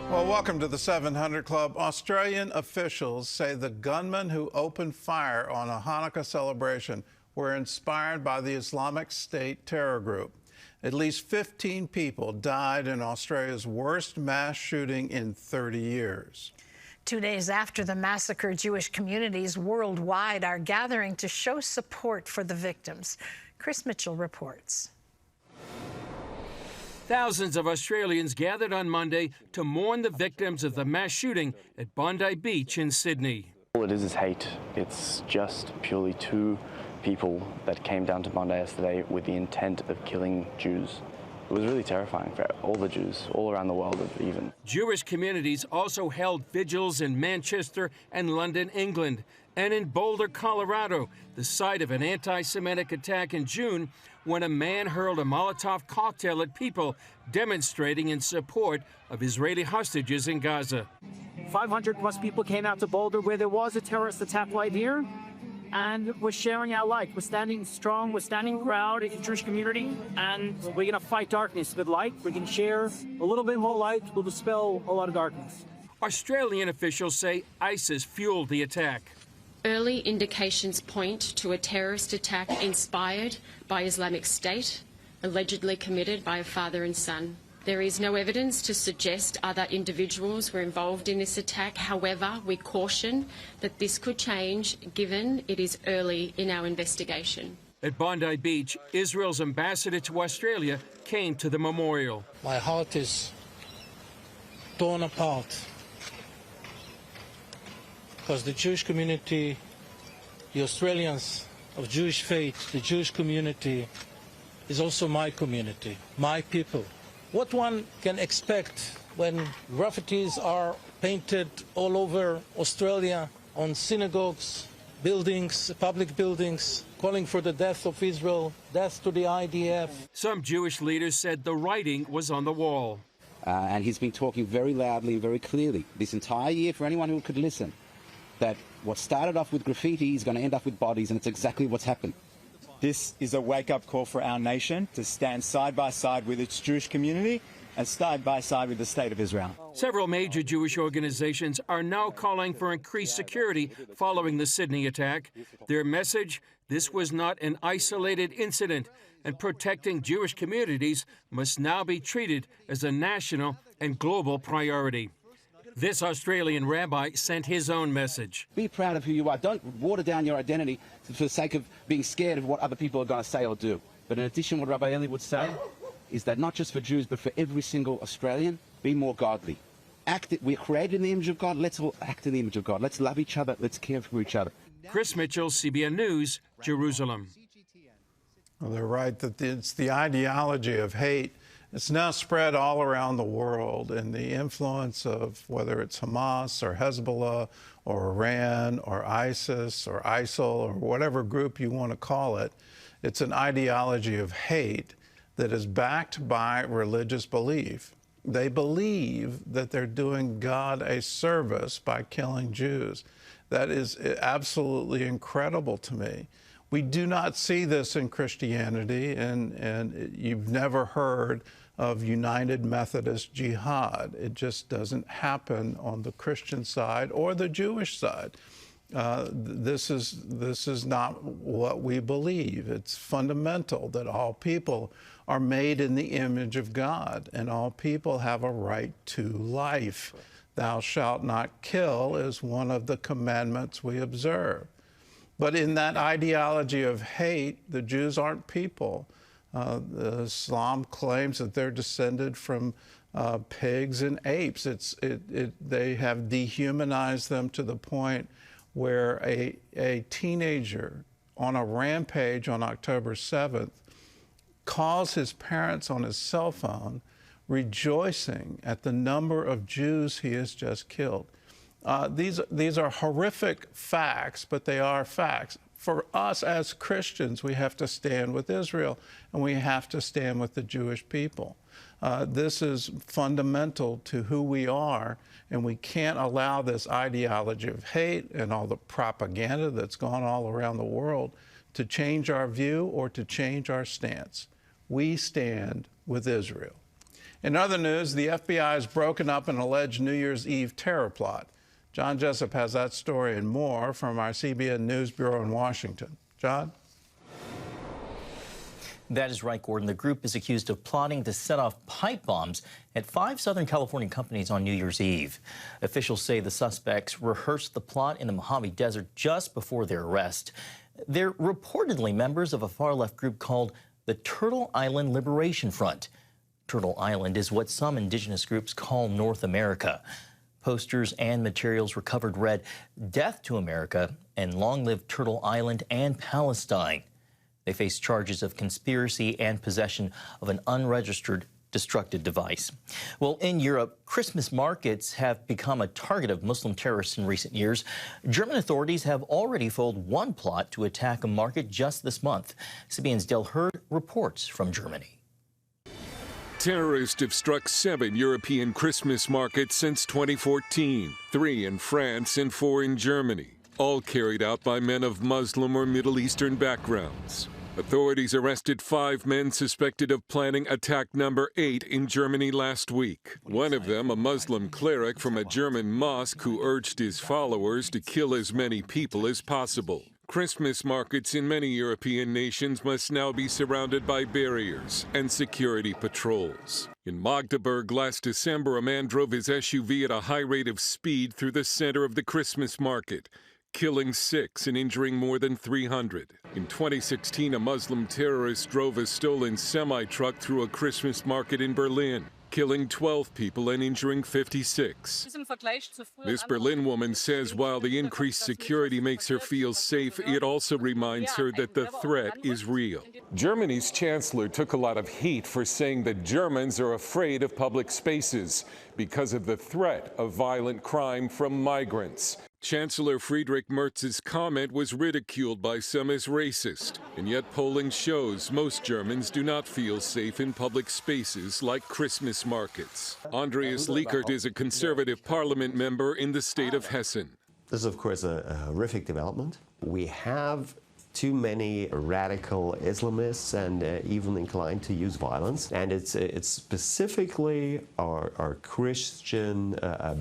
Well, welcome to the 700 Club. Australian officials say the gunmen who opened fire on a Hanukkah celebration were inspired by the Islamic State terror group. At least 15 people died in Australia's worst mass shooting in 30 years. 2 days after the massacre, Jewish communities worldwide are gathering to show support for the victims. Chris Mitchell reports. Thousands of Australians gathered on Monday to mourn the victims of the mass shooting at Bondi Beach in Sydney. All it is hate. It's just purely two people that came down to Bondi yesterday with the intent of killing Jews. It was really terrifying for all the Jews, all around the world even. Jewish communities also held vigils in Manchester and London, England, and in Boulder, Colorado, the site of an anti-Semitic attack in June when a man hurled a Molotov cocktail at people demonstrating in support of Israeli hostages in Gaza. 500 plus people came out to Boulder where there was a terrorist attack right here, and we're sharing our light. We're standing strong, we're standing proud in the Jewish community, and we're going to fight darkness with light. We can share a little bit more light, will dispel a lot of darkness. Australian officials say ISIS fueled the attack. Early indications point to a terrorist attack inspired by Islamic State, allegedly committed by a father and son. There is no evidence to suggest other individuals were involved in this attack. However, we caution that this could change given it is early in our investigation. At Bondi Beach, Israel's ambassador to Australia came to the memorial. My heart is torn apart because the Jewish community, the Australians of Jewish faith, the Jewish community is also my community, my people. What one can expect when graffitis are painted all over Australia on synagogues, buildings, public buildings, calling for the death of Israel, death to the IDF. Some Jewish leaders said the writing was on the wall. And he's been talking very loudly and very clearly this entire year for anyone who could listen, that what started off with graffiti is going to end up with bodies, and it's exactly what's happened. This is a wake-up call for our nation to stand side by side with its Jewish community and side by side with the State of Israel. Several major Jewish organizations are now calling for increased security following the Sydney attack. Their message: this was not an isolated incident, and protecting Jewish communities must now be treated as a national and global priority. This Australian rabbi sent his own message. Be proud of who you are. Don't water down your identity for the sake of being scared of what other people are going to say or do. But in addition, what Rabbi Eli would say is that not just for Jews, but for every single Australian, be more godly. We're created in the image of God. Let's all act in the image of God. Let's love each other. Let's care for each other. Chris Mitchell, CBN News, Jerusalem. Well, they're right that it's the ideology of hate. It's now spread all around the world, and the influence of whether it's Hamas or Hezbollah or Iran or ISIS or ISIL or whatever group you want to call it, it's an ideology of hate that is backed by religious belief. They believe that they're doing God a service by killing Jews. That is absolutely incredible to me. We do not see this in Christianity, and you've never heard of United Methodist Jihad. It just doesn't happen on the Christian side or the Jewish side. This is not what we believe. It's fundamental that all people are made in the image of God, and all people have a right to life. Thou shalt not kill is one of the commandments we observe. But in that ideology of hate, the Jews aren't people. Islam claims that they're descended from pigs and apes. They have dehumanized them to the point where a teenager on a rampage on October 7th calls his parents on his cell phone, rejoicing at the number of Jews he has just killed. These are horrific facts, but they are facts. For us as Christians, we have to stand with Israel, and we have to stand with the Jewish people. This is fundamental to who we are, and we can't allow this ideology of hate and all the propaganda that's gone all around the world to change our view or to change our stance. We stand with Israel. In other news, the FBI has broken up an alleged New Year's Eve terror plot. John Jessup has that story and more from our CBN News Bureau in Washington. John? That is right, Gordon. The group is accused of plotting to set off pipe bombs at 5 Southern California companies on New Year's Eve. Officials say the suspects rehearsed the plot in the Mojave Desert just before their arrest. They're reportedly members of a far-left group called the Turtle Island Liberation Front. Turtle Island is what some indigenous groups call North America. Posters and materials recovered read, "Death to America" and "Long live Turtle Island and Palestine." They face charges of conspiracy and possession of an unregistered destructive device. Well, in Europe, Christmas markets have become a target of Muslim terrorists in recent years. German authorities have already foiled one plot to attack a market just this month. CBN's Del Hurd reports from Germany. Terrorists have struck 7 European Christmas markets since 2014, 3 in France and 4 in Germany, all carried out by men of Muslim or Middle Eastern backgrounds. Authorities arrested 5 men suspected of planning attack number 8 in Germany last week. One of them, a Muslim cleric from a German mosque who urged his followers to kill as many people as possible. Christmas markets in many European nations must now be surrounded by barriers and security patrols. In Magdeburg last December, a man drove his SUV at a high rate of speed through the center of the Christmas market, killing 6 and injuring more than 300. In 2016, a Muslim terrorist drove a stolen semi-truck through a Christmas market in Berlin, killing 12 people and injuring 56. This Berlin woman says while the increased security makes her feel safe, it also reminds her that the threat is real. Germany's chancellor took a lot of heat for saying that Germans are afraid of public spaces because of the threat of violent crime from migrants. Chancellor Friedrich Merz's comment was ridiculed by some as racist, and yet polling shows most Germans do not feel safe in public spaces like Christmas markets. Andreas Liekert is a conservative parliament member in the state of Hessen. This is, of course, a horrific development. We have too many radical Islamists and even inclined to use violence. And it's specifically our Christian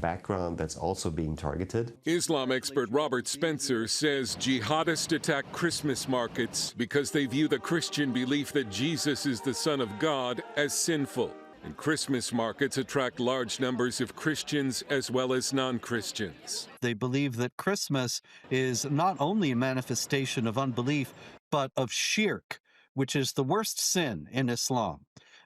background that's also being targeted. Islam expert Robert Spencer says jihadists attack Christmas markets because they view the Christian belief that Jesus is the Son of God as sinful. And Christmas markets attract large numbers of Christians as well as non-Christians. They believe that Christmas is not only a manifestation of unbelief, but of shirk, which is the worst sin in Islam.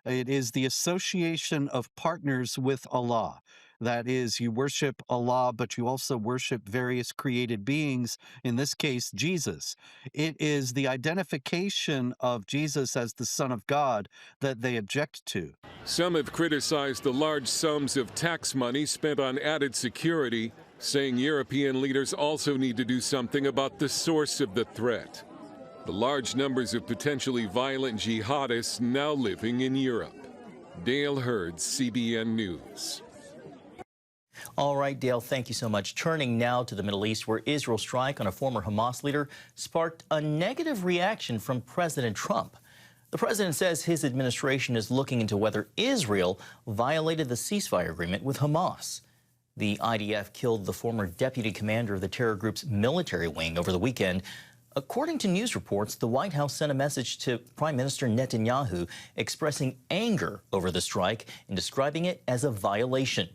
It is the association of partners with Allah. That is, you worship Allah, but you also worship various created beings, in this case, Jesus. It is the identification of Jesus as the Son of God that they object to. Some have criticized the large sums of tax money spent on added security, saying European leaders also need to do something about the source of the threat. The large numbers of potentially violent jihadists now living in Europe. Dale Hurd, CBN News. All right, Dale, thank you so much. Turning now to the Middle East, where Israel's strike on a former Hamas leader sparked a negative reaction from President Trump. The president says his administration is looking into whether Israel violated the ceasefire agreement with Hamas. The IDF killed the former deputy commander of the terror group's military wing over the weekend. According to news reports, the White House sent a message to Prime Minister Netanyahu expressing anger over the strike and describing it as a violation.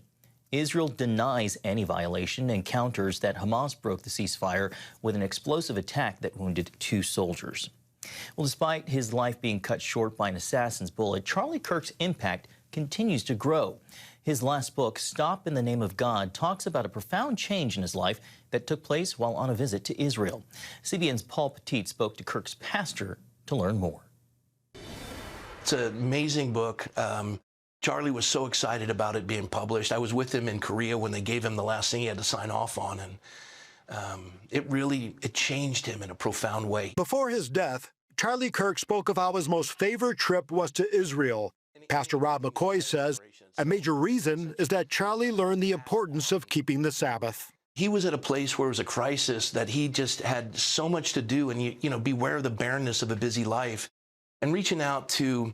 Israel denies any violation and counters that Hamas broke the ceasefire with an explosive attack that wounded 2 soldiers. Well, despite his life being cut short by an assassin's bullet, Charlie Kirk's impact continues to grow. His last book, Stop in the Name of God, talks about a profound change in his life that took place while on a visit to Israel. CBN's Paul Petit spoke to Kirk's pastor to learn more. It's an amazing book. Charlie was so excited about it being published. I was with him in Korea when they gave him the last thing he had to sign off on, and it changed him in a profound way. Before his death, Charlie Kirk spoke of how his most favorite trip was to Israel. Pastor Rob McCoy says a major reason is that Charlie learned the importance of keeping the Sabbath. He was at a place where it was a crisis that he just had so much to do, and you know, beware of the barrenness of a busy life, and reaching out to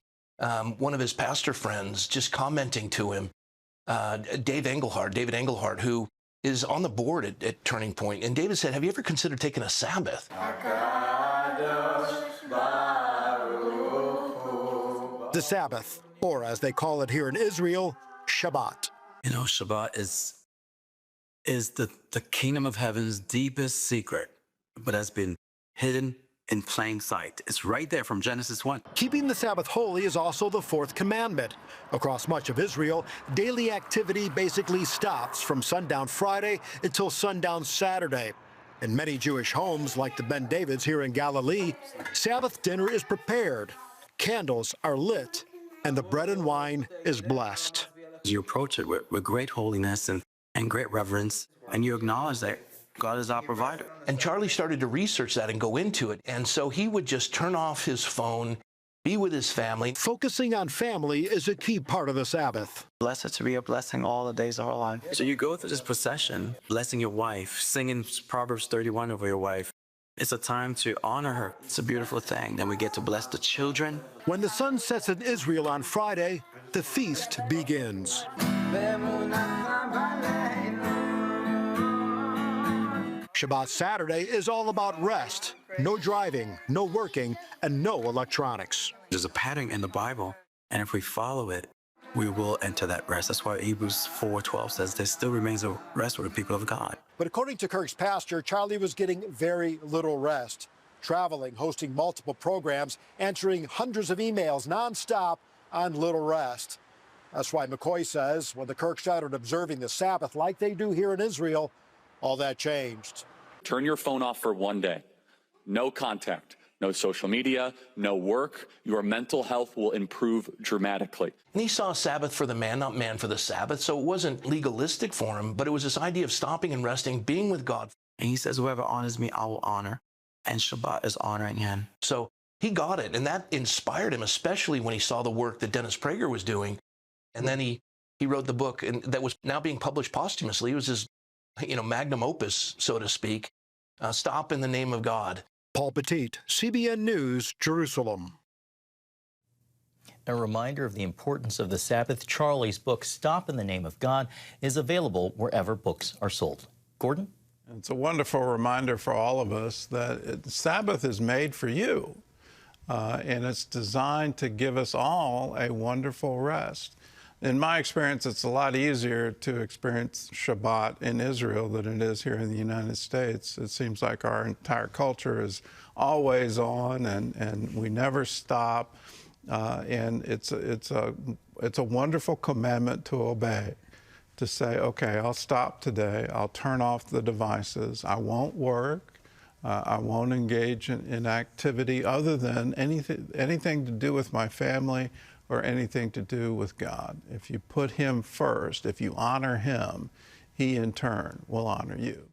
one of his pastor friends just commenting to him, David Engelhardt, who is on the board at Turning Point. And David said, have you ever considered taking a Sabbath? The Sabbath, or as they call it here in Israel, Shabbat. You know, Shabbat is the kingdom of heaven's deepest secret, but has been hidden in plain sight. It's right there from Genesis 1. Keeping the Sabbath holy is also the fourth commandment. Across much of Israel, daily activity basically stops from sundown Friday until sundown Saturday. In many Jewish homes, like the Ben Davids here in Galilee, Sabbath dinner is prepared, candles are lit, and the bread and wine is blessed. You approach it with great holiness and great reverence, and you acknowledge that God is our provider. And Charlie started to research that and go into it. And so he would just turn off his phone, be with his family. Focusing on family is a key part of the Sabbath. Blessed to be a blessing all the days of our life. So you go through this procession, blessing your wife, singing Proverbs 31 over your wife. It's a time to honor her. It's a beautiful thing. Then we get to bless the children. When the sun sets in Israel on Friday, the feast begins. Shabbat Saturday is all about rest, no driving, no working, and no electronics. There's a pattern in the Bible, and if we follow it, we will enter that rest. That's why Hebrews 4:12 says there still remains a rest for the people of God. But according to Kirk's pastor, Charlie was getting very little rest, traveling, hosting multiple programs, answering hundreds of emails nonstop on little rest. That's why McCoy says when the Kirks started observing the Sabbath like they do here in Israel, all that changed. Turn your phone off for one day. No contact, no social media, no work. Your mental health will improve dramatically. And he saw a Sabbath for the man, not man for the Sabbath. So it wasn't legalistic for him, but it was this idea of stopping and resting, being with God. And he says, whoever honors me, I will honor. And Shabbat is honoring him. So he got it, and that inspired him, especially when he saw the work that Dennis Prager was doing. And then he wrote the book, and that was now being published posthumously. It was his magnum opus, so to speak, Stop in the Name of God. Paul Petit, CBN News, Jerusalem. A reminder of the importance of the Sabbath. Charlie's book, Stop in the Name of God, is available wherever books are sold. Gordon? It's a wonderful reminder for all of us that Sabbath is made for you, and it's designed to give us all a wonderful rest. In my experience, it's a lot easier to experience Shabbat in Israel than it is here in the United States. It seems like our entire culture is always on, and we never stop. And it's a wonderful commandment to obey, to say, okay, I'll stop today. I'll turn off the devices. I won't work. I won't engage in activity other than anything to do with my family or anything to do with God. If you put Him first, if you honor Him, He in turn will honor you.